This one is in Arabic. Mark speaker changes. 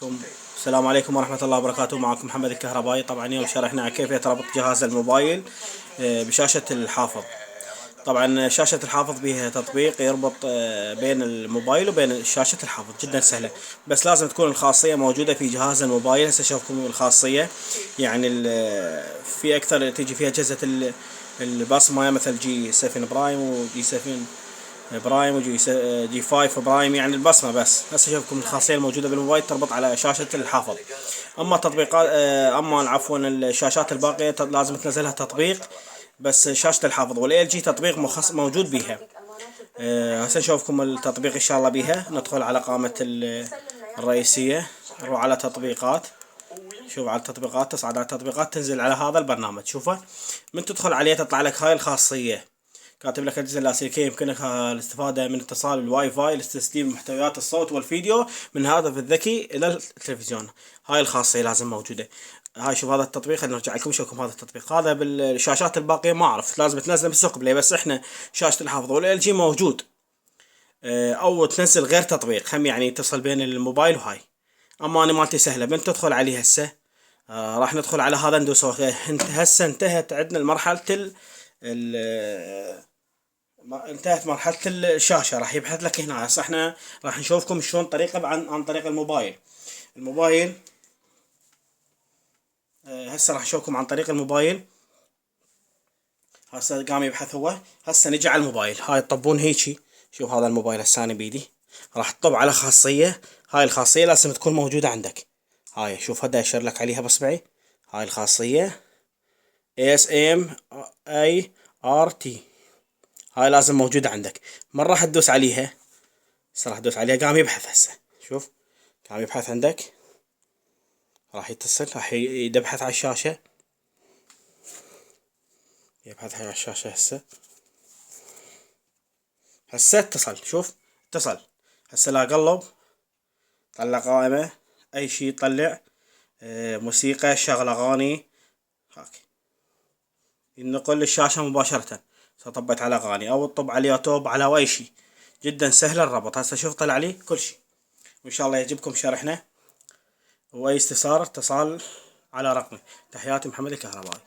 Speaker 1: السلام عليكم ورحمة الله وبركاته. معكم محمد الكهربائي. طبعا اليوم شرحنا كيف ربط جهاز الموبايل بشاشة الحافظ. طبعا شاشة الحافظ بها تطبيق يربط بين الموبايل وبين شاشة الحافظ، جدا سهلة، بس لازم تكون الخاصية موجودة في جهاز الموبايل. هسه اشوفكم الخاصية، يعني في اكثر تيجي فيها اجهزة البصمة، مثل جي 7 برايم وجي 7 برايم وجي جي 5 برايم، يعني البصمة. بس هسه اشوفكم الخاصية الموجودة بالموبايل تربط على شاشة الحافظ. اما التطبيقات اما عفوا الشاشات الباقية لازم تنزلها تطبيق، بس شاشة الحافظ والال جي تطبيق موجود بيها. هسه نشوفكم التطبيق ان شاء الله بيها. ندخل على قائمة الرئيسية، نروح على تطبيقات، شوف على التطبيقات، تصعد على التطبيقات، تنزل على هذا البرنامج. شوفه من تدخل عليه تطلع لك هاي الخاصية، كاتب لك الأجهزة اللاسلكية يمكنك الاستفادة من اتصال الواي فاي لتسليم محتويات الصوت والفيديو من الهاتف الذكي إلى التلفزيون. هاي الخاصية لازم موجودة. هاي شوف هذا التطبيق، خلينا نرجع لكم شوفكم هذا التطبيق. هذا بالشاشات الباقية ما أعرف، لازم تنزله بالسوق بلاي، بس إحنا شاشة الحافظ والال جي موجود. أو تنزل غير تطبيق هم، يعني يتصل بين الموبايل وهاي. أما أنا مالتي سهلة، من تدخل عليه هسه راح ندخل على هذا ندوس. هسه انتهت عندنا المرحلة انتهت مرحلة الشاشة، راح يبحث لك هنا. هسه احنا راح نشوفكم شلون طريقة عن طريق الموبايل. هسه راح نشوفكم عن طريق الموبايل. هسه قام يبحث هو. هسه نجي على الموبايل، هاي الطبون هيجي. شوف هذا الموبايل هسه انا بيدي، راح تطب على خاصية. هاي الخاصية لازم تكون موجودة عندك. هاي شوف هدا اشير لك عليها باصبعي، هاي الخاصية ASMIRT، هاي لازم موجودة عندك. من راح تدوس عليها؟ هسه راح تدوس عليها، قام يبحث هسه. شوف قام يبحث عندك، راح يتصل، راح يبحث على الشاشة، يبحث على الشاشة. هسه اتصل. شوف اتصل. هسه لا قلب، طلع قائمة، اي شي طلع، موسيقى، شغل اغاني، هاك ينقل للشاشة مباشرة. طبت على اغاني او تطب على يوتيوب على اي شي، جدا سهل الربط. هسه شوف طلع لي كل شي. وان شاء الله يعجبكم شرحنا، واي استفسار اتصال على رقمي. تحياتي محمد الكهربائي.